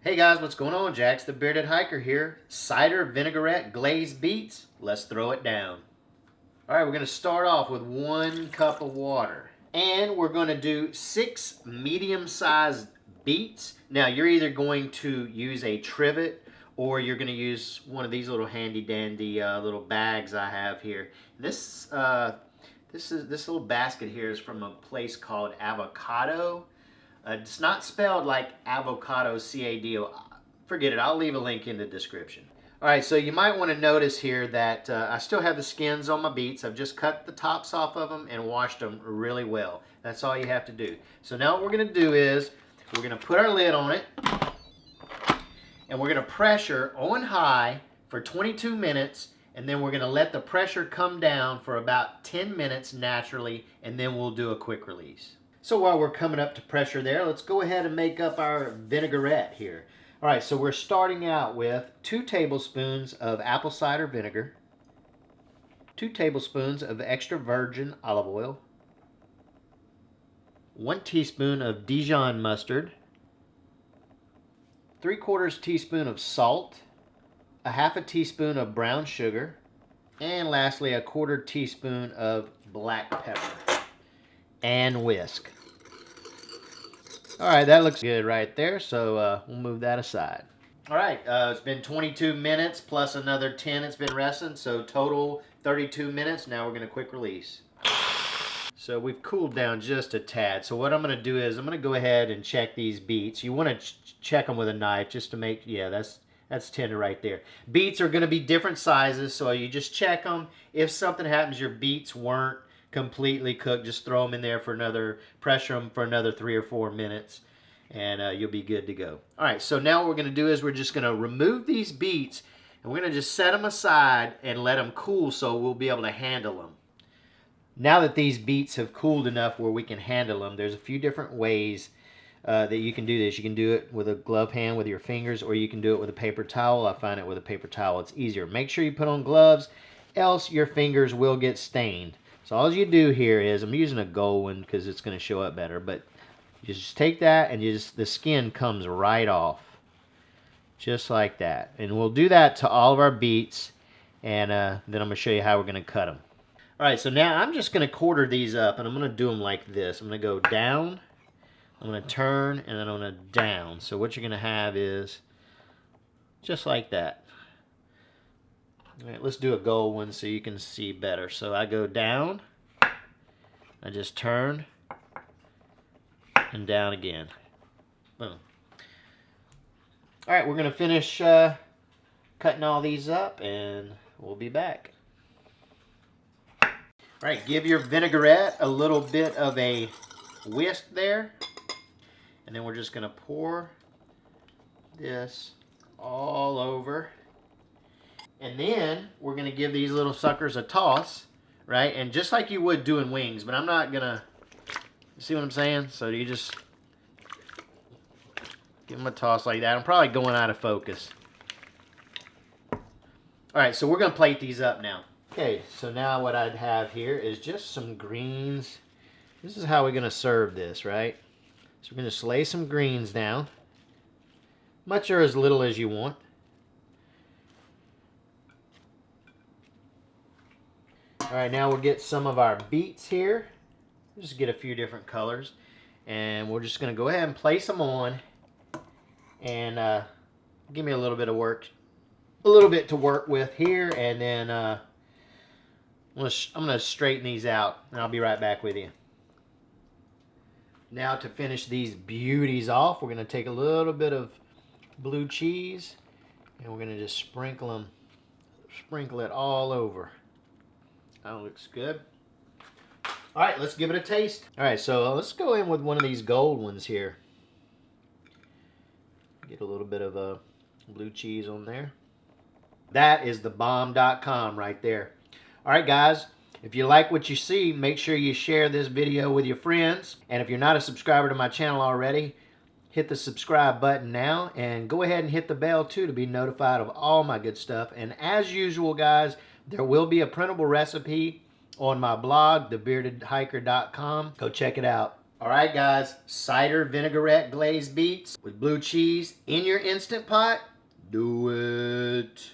Hey guys, what's going on? Jaxx the Bearded Hiker here. Cider, vinaigrette, glazed beets. Let's throw it down. All right, we're going to start off with 1 cup of water. And we're going to do 6 medium-sized beets. Now, you're either going to use a trivet or you're going to use one of these little handy-dandy little bags I have here. This little basket here is from a place called Avocado. It's not spelled like avocado, C-A-D-O. Forget it. I'll leave a link in the description. All right, so you might want to notice here that I still have the skins on my beets. I've just cut the tops off of them and washed them really well. That's all you have to do. So now what we're going to do is we're going to put our lid on it, and we're going to pressure on high for 22 minutes, and then we're going to let the pressure come down for about 10 minutes naturally, and then we'll do a quick release. So while we're coming up to pressure there, let's go ahead and make up our vinaigrette here. All right, so we're starting out with 2 tablespoons of apple cider vinegar, 2 tablespoons of extra virgin olive oil, 1 teaspoon of Dijon mustard, 3/4 teaspoon of salt, a 1/2 teaspoon of brown sugar, and lastly a 1/4 teaspoon of black pepper, and whisk. All right, that looks good right there, so we'll move that aside. All right, it's been 22 minutes plus another 10 it's been resting, so total 32 minutes. Now we're going to quick release. So we've cooled down just a tad. So what I'm going to do is I'm going to go ahead and check these beets. You want to check them with a knife just to make, yeah, that's tender right there. Beets are going to be different sizes, so you just check them. If something happens, your beets weren't completely cooked, just throw them in there for pressure them for another 3 or 4 minutes, and you'll be good to go. All right, so now what we're going to do is we're just going to remove these beets, and we're going to just set them aside and let them cool so we'll be able to handle them. Now that these beets have cooled enough where we can handle them, there's a few different ways that you can do this. You can do it with a glove hand with your fingers, or you can do it with a paper towel. I find it with a paper towel, it's easier. Make sure you put on gloves, else your fingers will get stained. So all you do here is, I'm using a gold one because it's going to show up better, but you just take that and the skin comes right off. Just like that. And we'll do that to all of our beets, and then I'm going to show you how we're going to cut them. All right, so now I'm just going to quarter these up, and I'm going to do them like this. I'm going to go down, I'm going to turn, and then I'm going to down. So what you're going to have is just like that. All right, let's do a gold one so you can see better. So I go down, I just turn, and down again. Boom. All right, we're going to finish cutting all these up, and we'll be back. All right, give your vinaigrette a little bit of a whisk there, and then we're just going to pour this all over. And then we're going to give these little suckers a toss, right? And just like you would doing wings, but I'm not going to, you see what I'm saying? So you just give them a toss like that. I'm probably going out of focus. All right, so we're going to plate these up now. Okay, so now what I'd have here is just some greens. This is how we're going to serve this, right? So we're going to just lay some greens down, much or as little as you want. All right, now we'll get some of our beets here. Just get a few different colors. And we're just going to go ahead and place them on. And give me a little bit of work. A little bit to work with here. And then I'm going to straighten these out. And I'll be right back with you. Now to finish these beauties off, we're going to take a little bit of blue cheese. And we're going to just sprinkle it all over. That looks good. All right, let's give it a taste. All right, so let's go in with one of these gold ones here. Get a little bit of blue cheese on there. That is the bomb.com right there. All right, guys, if you like what you see, make sure you share this video with your friends. And if you're not a subscriber to my channel already, hit the subscribe button now. And go ahead and hit the bell, too, to be notified of all my good stuff. And as usual, guys, there will be a printable recipe on my blog, thebeardedhiker.com. Go check it out. Alright guys, cider vinaigrette glazed beets with blue cheese in your Instant Pot. Do it.